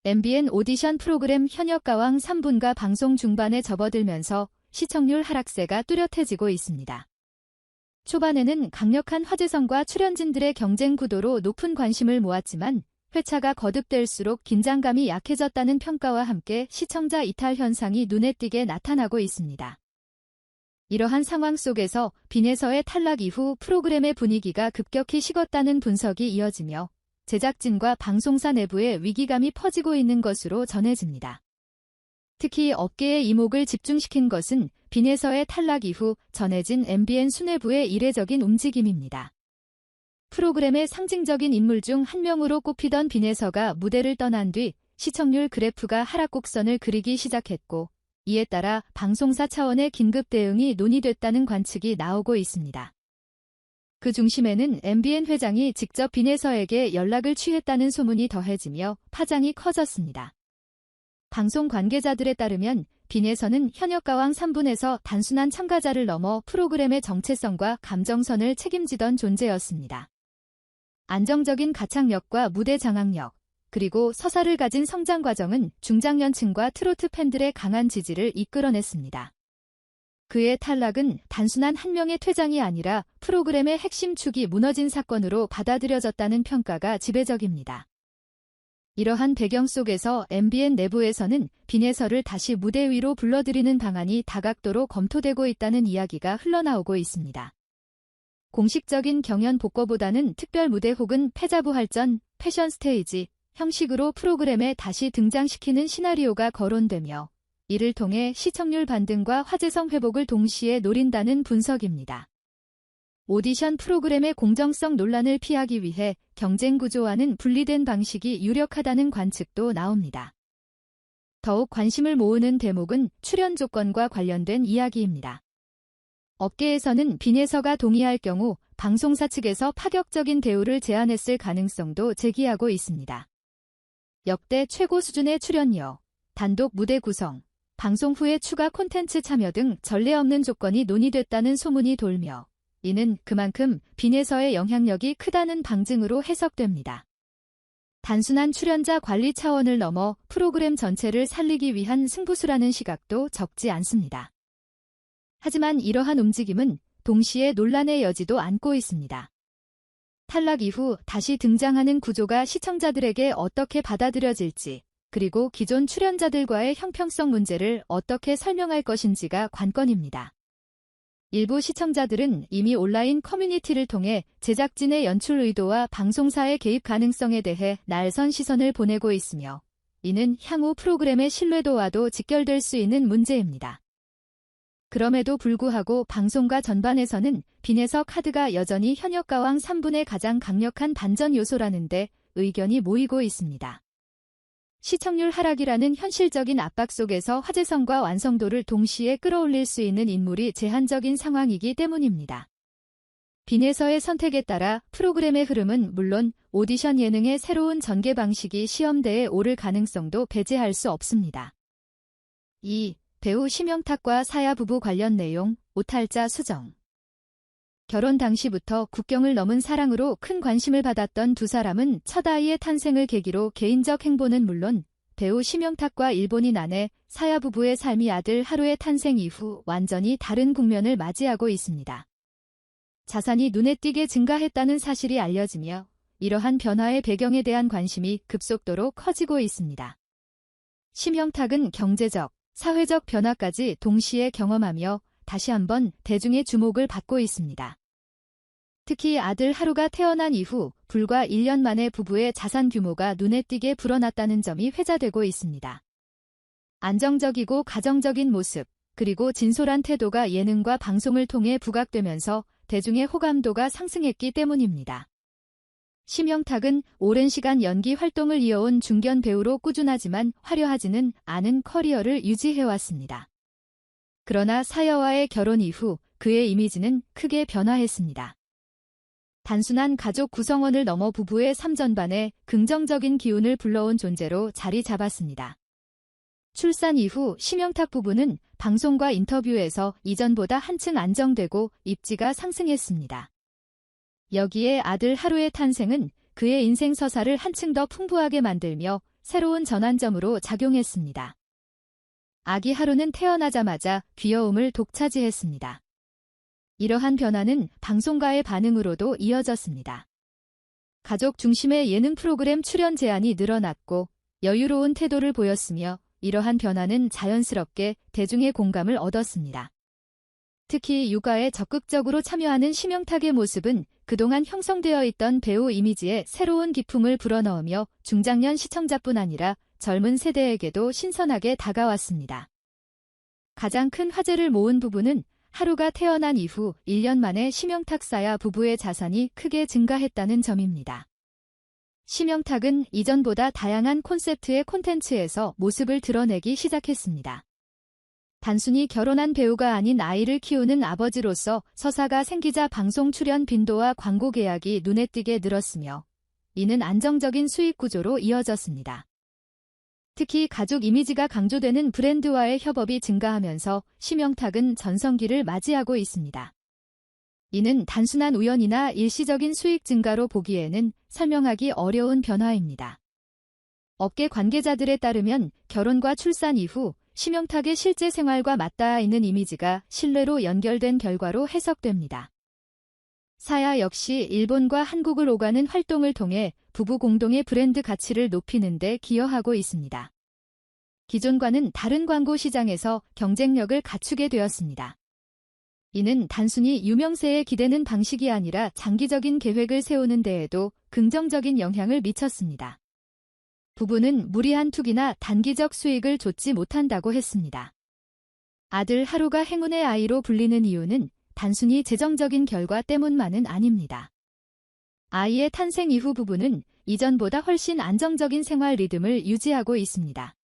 MBN 오디션 프로그램 현역가왕 3분가 방송 중반에 접어들면서 시청률 하락세가 뚜렷해지고 있습니다. 초반에는 강력한 화제성과 출연진들의 경쟁 구도로 높은 관심을 모았지만 회차가 거듭될수록 긴장감이 약해졌다는 평가와 함께 시청자 이탈 현상이 눈에 띄게 나타나고 있습니다. 이러한 상황 속에서 빈에서의 탈락 이후 프로그램의 분위기가 급격히 식었다는 분석이 이어지며 제작진과 방송사 내부에 위기감이 퍼지고 있는 것으로 전해집니다. 특히 업계의 이목을 집중시킨 것은 빈에서의 탈락 이후 전해진 MBN 수뇌부의 이례적인 움직임입니다. 프로그램의 상징적인 인물 중 한 명으로 꼽히던 빈에서가 무대를 떠난 뒤 시청률 그래프가 하락 곡선을 그리기 시작했고, 이에 따라 방송사 차원의 긴급 대응이 논의됐다는 관측이 나오고 있습니다. 그 중심에는 MBN 회장이 직접 빈에서에게 연락을 취했다는 소문이 더해지며 파장이 커졌습니다. 방송 관계자들에 따르면 빈에서는 현역가왕 3분에서 단순한 참가자를 넘어 프로그램의 정체성과 감정선을 책임지던 존재였습니다. 안정적인 가창력과 무대 장악력, 그리고 서사를 가진 성장 과정은 중장년층과 트로트 팬들의 강한 지지를 이끌어냈습니다. 그의 탈락은 단순한 한 명의 퇴장이 아니라 프로그램의 핵심 축이 무너진 사건으로 받아들여졌다는 평가가 지배적입니다. 이러한 배경 속에서 MBN 내부에서는 빈에서를 다시 무대 위로 불러들이는 방안이 다각도로 검토되고 있다는 이야기가 흘러나오고 있습니다. 공식적인 경연 복거보다는 특별 무대 혹은 패자부활전, 패션 스테이지 형식으로 프로그램에 다시 등장시키는 시나리오가 거론되며 이를 통해 시청률 반등과 화제성 회복을 동시에 노린다는 분석입니다. 오디션 프로그램의 공정성 논란을 피하기 위해 경쟁 구조와는 분리된 방식이 유력하다는 관측도 나옵니다. 더욱 관심을 모으는 대목은 출연 조건과 관련된 이야기입니다. 업계에서는 빈에서가 동의할 경우 방송사 측에서 파격적인 대우를 제안했을 가능성도 제기하고 있습니다. 역대 최고 수준의 출연료, 단독 무대 구성, 방송 후에 추가 콘텐츠 참여 등 전례 없는 조건이 논의됐다는 소문이 돌며 이는 그만큼 빈에서의 영향력이 크다는 방증으로 해석됩니다. 단순한 출연자 관리 차원을 넘어 프로그램 전체를 살리기 위한 승부수라는 시각도 적지 않습니다. 하지만 이러한 움직임은 동시에 논란의 여지도 안고 있습니다. 탈락 이후 다시 등장하는 구조가 시청자들에게 어떻게 받아들여질지, 그리고 기존 출연자들과의 형평성 문제를 어떻게 설명할 것인지가 관건입니다. 일부 시청자들은 이미 온라인 커뮤니티를 통해 제작진의 연출 의도와 방송사의 개입 가능성에 대해 날선 시선을 보내고 있으며, 이는 향후 프로그램의 신뢰도와도 직결될 수 있는 문제입니다. 그럼에도 불구하고 방송가 전반에서는 빈에서 카드가 여전히 현역가왕 3분의 가장 강력한 반전 요소라는데 의견이 모이고 있습니다. 시청률 하락이라는 현실적인 압박 속에서 화제성과 완성도를 동시에 끌어올릴 수 있는 인물이 제한적인 상황이기 때문입니다. 빈에서의 선택에 따라 프로그램의 흐름은 물론 오디션 예능의 새로운 전개 방식이 시험대에 오를 가능성도 배제할 수 없습니다. 2. 배우 심영탁과 사야 부부 관련 내용, 오탈자 수정. 결혼 당시부터 국경을 넘은 사랑으로 큰 관심을 받았던 두 사람은 첫 아이의 탄생을 계기로 개인적 행보는 물론 배우 심영탁과 일본인 아내 사야 부부의 삶이 아들 하루의 탄생 이후 완전히 다른 국면을 맞이하고 있습니다. 자산이 눈에 띄게 증가했다는 사실이 알려지며 이러한 변화의 배경에 대한 관심이 급속도로 커지고 있습니다. 심영탁은 경제적, 사회적 변화까지 동시에 경험하며 다시 한번 대중의 주목을 받고 있습니다. 특히 아들 하루가 태어난 이후 불과 1년 만에 부부의 자산 규모가 눈에 띄게 불어났다는 점이 회자되고 있습니다. 안정적이고 가정적인 모습, 그리고 진솔한 태도가 예능과 방송을 통해 부각되면서 대중의 호감도가 상승했기 때문입니다. 심영탁은 오랜 시간 연기 활동을 이어온 중견 배우로 꾸준하지만 화려하지는 않은 커리어를 유지해왔습니다. 그러나 사야와의 결혼 이후 그의 이미지는 크게 변화했습니다. 단순한 가족 구성원을 넘어 부부의 삶 전반에 긍정적인 기운을 불러온 존재로 자리 잡았습니다. 출산 이후 심영탁 부부는 방송과 인터뷰에서 이전보다 한층 안정되고 입지가 상승했습니다. 여기에 아들 하루의 탄생은 그의 인생 서사를 한층 더 풍부하게 만들며 새로운 전환점으로 작용했습니다. 아기 하루는 태어나자마자 귀여움을 독차지했습니다. 이러한 변화는 방송가의 반응으로도 이어졌습니다. 가족 중심의 예능 프로그램 출연 제한이 늘어났고 여유로운 태도를 보였으며 이러한 변화는 자연스럽게 대중의 공감을 얻었습니다. 특히 육아에 적극적으로 참여하는 심영탁의 모습은 그동안 형성되어 있던 배우 이미지에 새로운 기품을 불어넣으며 중장년 시청자뿐 아니라 젊은 세대에게도 신선하게 다가왔습니다. 가장 큰 화제를 모은 부분은 하루가 태어난 이후 1년 만에 심영탁 사야 부부의 자산이 크게 증가했다는 점입니다. 심영탁은 이전보다 다양한 콘셉트의 콘텐츠에서 모습을 드러내기 시작했습니다. 단순히 결혼한 배우가 아닌 아이를 키우는 아버지로서 서사가 생기자 방송 출연 빈도와 광고 계약이 눈에 띄게 늘었으며 이는 안정적인 수익 구조로 이어졌습니다. 특히 가족 이미지가 강조되는 브랜드와의 협업이 증가하면서 심영탁은 전성기를 맞이하고 있습니다. 이는 단순한 우연이나 일시적인 수익 증가로 보기에는 설명하기 어려운 변화입니다. 업계 관계자들에 따르면 결혼과 출산 이후 심영탁의 실제 생활과 맞닿아 있는 이미지가 신뢰로 연결된 결과로 해석됩니다. 사야 역시 일본과 한국을 오가는 활동을 통해 부부 공동의 브랜드 가치를 높이는 데 기여하고 있습니다. 기존과는 다른 광고 시장에서 경쟁력을 갖추게 되었습니다. 이는 단순히 유명세에 기대는 방식이 아니라 장기적인 계획을 세우는 데에도 긍정적인 영향을 미쳤습니다. 부부는 무리한 투기나 단기적 수익을 좇지 못한다고 했습니다. 아들 하루가 행운의 아이로 불리는 이유는 단순히 재정적인 결과 때문만은 아닙니다. 아이의 탄생 이후 부부는 이전보다 훨씬 안정적인 생활 리듬을 유지하고 있습니다.